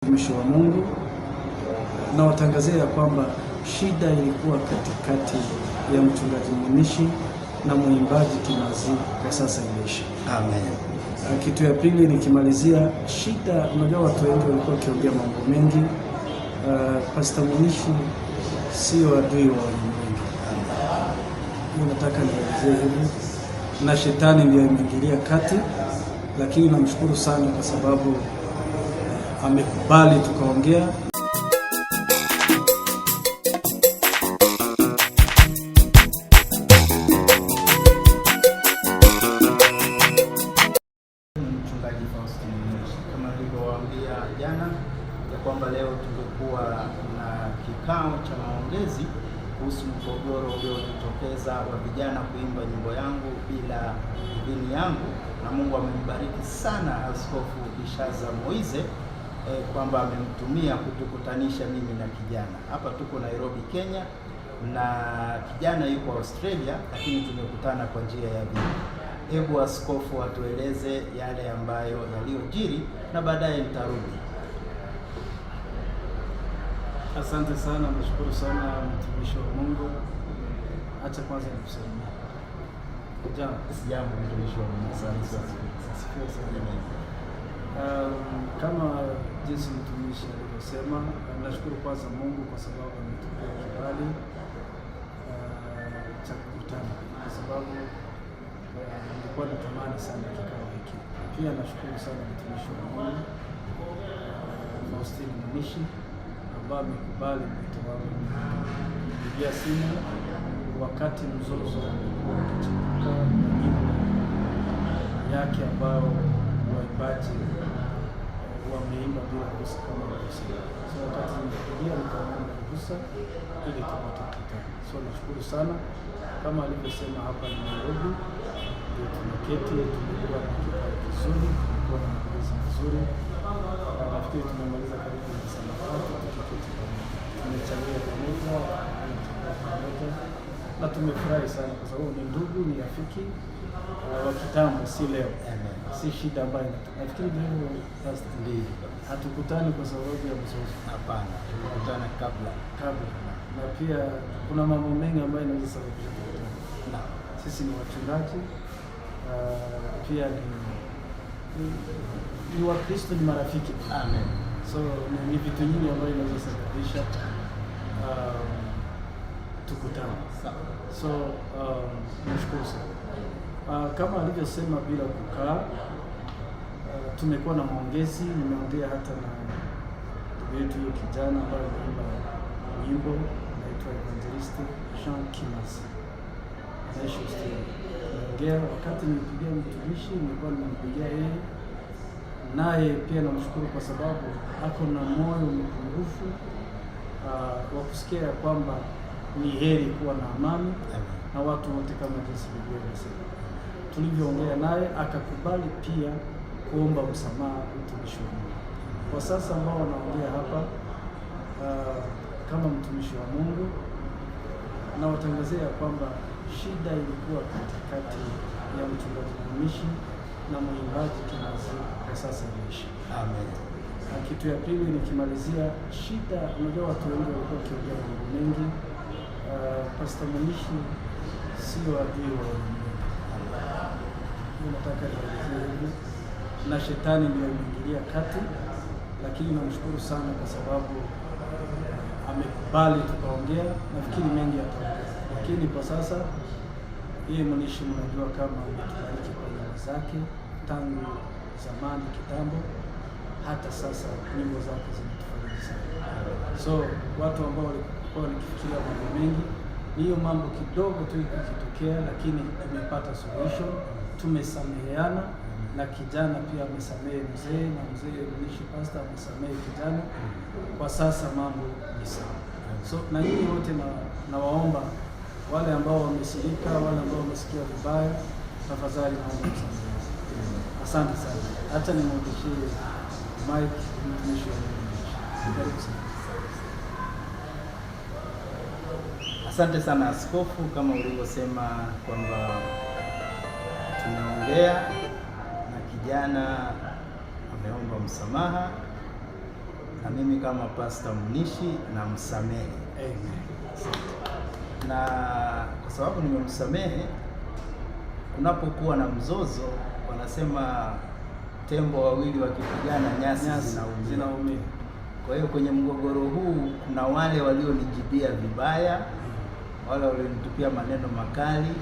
Mtumishi wa Mungu na watangazia kwamba shida ilikuwa katikati ya mchungaji Munishi na mwimbaji Kimazi, kwa sasa imeisha. Amen. Kitu ya pili nikimalizia, shida, unajua watu wengi walikuwa wakiongea mambo mengi. Pastor Munishi sio adui wa ulimwengu. Nataka nielezee hivi, na shetani ndio imeingilia kati, lakini namshukuru sana kwa sababu amekubali tukaongea. Mchungaji Faustine Munishi, kama nilivyowaambia jana ya kwamba leo tungekuwa na kikao cha maongezi kuhusu mgogoro uliojitokeza wa vijana kuimba nyimbo yangu bila idhini yangu, na Mungu amembariki sana Askofu Ishaza Moize kwamba amemtumia kutukutanisha mimi na kijana. Hapa tuko Nairobi, Kenya, na kijana yuko Australia, lakini tumekutana kwa njia ya video. Hebu askofu atueleze yale ambayo yaliyojiri na baadaye nitarudi. Asante sana, nashukuru sana mtumishi wa Mungu. Acha kwanza nikusalimie. Sijambo mtumishi wa Mungu. Kama jinsi mtumishi alivyosema, nashukuru kwanza Mungu kwa sababu ametupea kibali cha kukutana, kwa sababu nilikuwa natamani sana kikao hiki. Pia nashukuru sana mtumishi wa Mungu Faustine Munishi ambaye amekubali mwito wangu kupigia simu wakati mzozo ukichipuka na nyimbo yake ambao waimbaji wameimba bila ruhusa kama ruhusa. So wakati nilipigia nikaomba ruhusa ili tupate kukutana. So nashukuru sana, kama alivyosema, hapa ni Nairobi, ndio tumeketi, tumekuwa na kikao kizuri, tumekuwa na maongezi mazuri. Nafikiri tumemaliza karibu masaa matatu tukiketi pamoja, tumechangia pamoja na tumefurahi sana kwa sababu ni ndugu, ni rafiki wa kitambo, si leo. Si shida ambayo nafikiri leo ndio hatukutani kwa sababu ya mzozo. Hapana, Tulikutana kabla. Na pia kuna mambo mengi ambayo yanaweza sababisha kukutana. Sisi ni wachungaji, pia ni Wakristo, ni marafiki. Amen. So ni vitu nyingi ambayo inaweza sababisha tukutane. So nashukuru sana. Kama alivyosema, bila kukaa, tumekuwa na maongezi. Nimeongea hata na ndugu yetu huyo kijana ambaye anaimba nyimbo, anaitwa Evangelist Jean Kimazi, anaishi Australia. Nimeongea wakati nilipigia mtumishi, nilikuwa nimempigia yeye, naye pia namshukuru kwa sababu ako na moyo mkunjufu wa kusikia ya kwamba ni heri kuwa na amani na watu wote kama jinsi Biblia inasema. Tulivyoongea naye akakubali pia kuomba msamaha mtumishi wa Mungu. Kwa sasa ambao wanaongea hapa kama mtumishi wa Mungu, na watangazia kwamba shida ilikuwa katikati ya mchungaji Munishi na mwimbaji Kimazi, kwa sasa imeisha. Amen. Na kitu ya pili nikimalizia, shida, unajua watu wengi walikuwa wakiongea mambo mengi. Pastor Munishi sio adui wa ulimwengu. Nataka nielezee hivi, na shetani ndio imeingilia kati, lakini namshukuru sana kwa sababu amekubali tukaongea. Nafikiri mengi yataongea, lakini kwa sasa yeye Munishi, mnajua kama ametubariki kwa nyimbo zake tangu zamani kitambo, hata sasa nyimbo zake zimetufariji sana. So watu ambao walikuwa wanafikiria mambo mengi, hiyo mambo kidogo tu ikitokea, lakini imepata solution. Tumesameheana na kijana pia amesamehe mzee, na mzee Munishi pastor amesamehe kijana. Kwa sasa mambo ni sawa. So na nyinyi wote na waomba wale ambao wamesirika, wale ambao wamesikia vibaya, tafadhali naomba msamaha. Asante sana. Acha nimrudishie Mike, mtumishi wa Mungu. Karibu sana. Asante sana askofu, kama ulivyosema kwamba tumeongea na kijana ameomba msamaha, na mimi kama Pastor Munishi namsamehe. Amen. Na kwa sababu nimemsamehe, kunapokuwa na mzozo, wanasema tembo wawili wakipigana nyasi zinaumia. Kwa hiyo kwenye mgogoro huu kuna wale walionijibia vibaya, wale walionitupia maneno makali,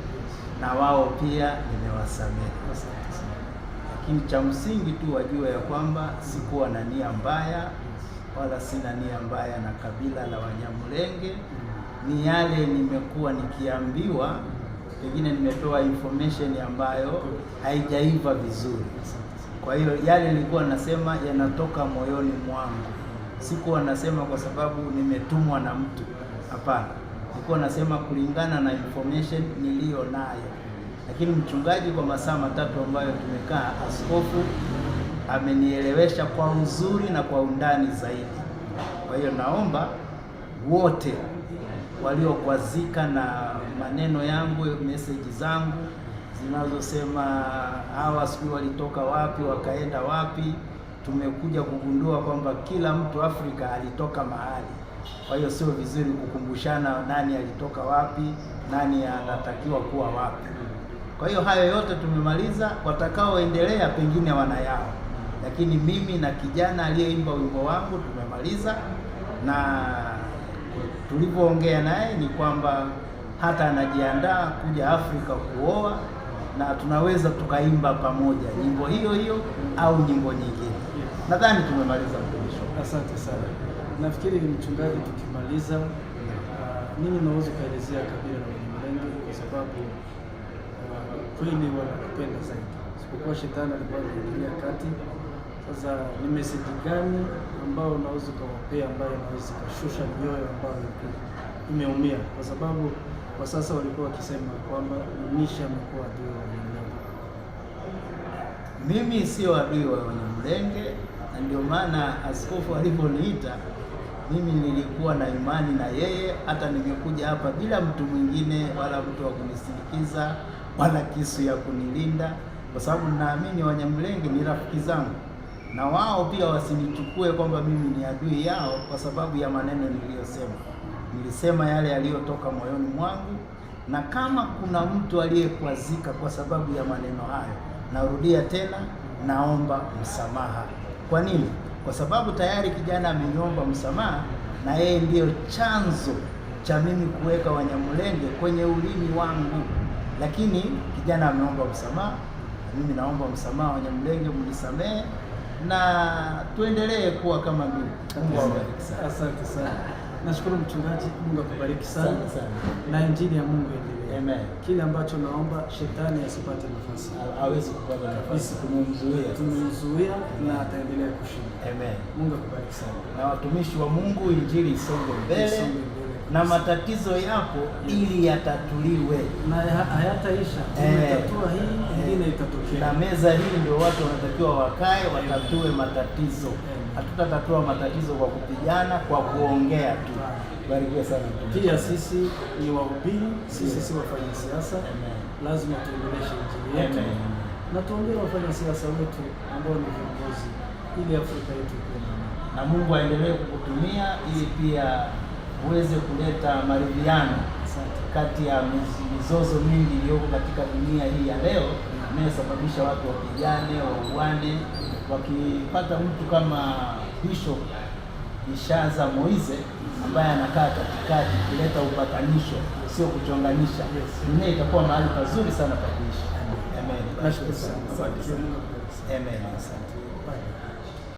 na wao pia nimewasamehe. Lakini cha msingi tu wajue ya kwamba sikuwa na nia mbaya, wala sina nia mbaya na kabila la Wanyamulenge. Ni yale nimekuwa nikiambiwa, pengine nimetoa information ambayo haijaiva vizuri. Kwa hiyo yale nilikuwa nasema yanatoka moyoni mwangu. Sikuwa nasema kwa sababu nimetumwa na mtu. Hapana. Nilikuwa nasema kulingana na information niliyo nayo. Lakini mchungaji kwa masaa 3 ambayo tumekaa, askofu amenielewesha kwa uzuri na kwa undani zaidi. Kwa hiyo naomba wote waliokwazika na maneno yangu, message zangu zinazosema hawa sijui walitoka wapi wakaenda wapi, tumekuja kugundua kwamba kila mtu Afrika alitoka mahali. Kwa hiyo sio vizuri kukumbushana nani alitoka wapi, nani anatakiwa kuwa wapi. Kwa hiyo hayo yote tumemaliza. Watakaoendelea pengine wanayao, lakini mimi na kijana aliyeimba wimbo wangu tumemaliza, na tulivyoongea naye ni kwamba hata anajiandaa kuja Afrika kuoa, na tunaweza tukaimba pamoja nyimbo hiyo hiyo au nyimbo nyingine. Nadhani tumemaliza mtumishi. Asante sana. Nafikiri mchungaji, tukimaliza nini naweza kuelezea kabila la Wanyamulenge, kwa sababu kweli wanakupenda zaidi, isipokuwa shetani alikuwa anaingilia kati. Sasa ni message gani ambao unaweza kuwapea, ambayo inaweza kushusha mioyo ambayo imeumia, kwa sababu kwa sasa walikuwa wakisema kwamba Munishi amekuwa adui wa Wanyamulenge? Mimi sio adui wa Wanyamulenge, na ndio maana askofu aliponiita mimi nilikuwa na imani na yeye. Hata nimekuja hapa bila mtu mwingine wala mtu wa kunisindikiza wala kisu ya kunilinda, kwa sababu naamini Wanyamulenge ni rafiki zangu, na wao pia wasinichukue kwamba mimi ni adui yao kwa sababu ya maneno niliyosema. Nilisema yale yaliyotoka moyoni mwangu, na kama kuna mtu aliyekwazika kwa sababu ya maneno hayo, narudia tena, naomba msamaha. Kwa nini? Kwa sababu tayari kijana ameniomba msamaha, na yeye ndiyo chanzo cha mimi kuweka Wanyamulenge kwenye ulimi wangu. Lakini kijana ameomba msamaha, mimi naomba msamaha. Wanyamulenge mnisamehe, na tuendelee kuwa kama mimi. Mungu awabariki sana. Asante sana. Nashukuru mchungaji, Mungu akubariki sana. Na injili ya Mungu endelee. Amen. Kile ambacho naomba, shetani asipate nafasi. Hawezi kupata nafasi, tumemzuia na ataendelea kushinda. Amen. Mungu akubariki sana. Na watumishi wa Mungu, injili isonge mbele, na matatizo yapo ili yatatuliwe, na hayataisha. Tumetatua hii, nyingine itatokea. Na meza hii ndio watu wanatakiwa wakae watatue matatizo. Hatutatatua matatizo kwa kupigana, kwa kuongea tu. Barikiwe sana. Pia sisi ni wahubiri, sisi si wafanya siasa. Lazima tuendeleshe injili yetu, na tuombee wafanya siasa wetu ambao ni viongozi, ili Afrika yetu ikuwe na Mungu aendelee kukutumia ili pia uweze kuleta maridhiano kati ya mizozo mingi iliyoko katika dunia hii ya leo, inayosababisha watu wapigane, wauane. Wakipata mtu kama Bishop Ishaza Moize ambaye anakaa katikati kuleta upatanisho, sio kuchonganisha, dunia itakuwa mahali pazuri sana pa kuishi. Amen. Nashukuru sana. Amen. Asante.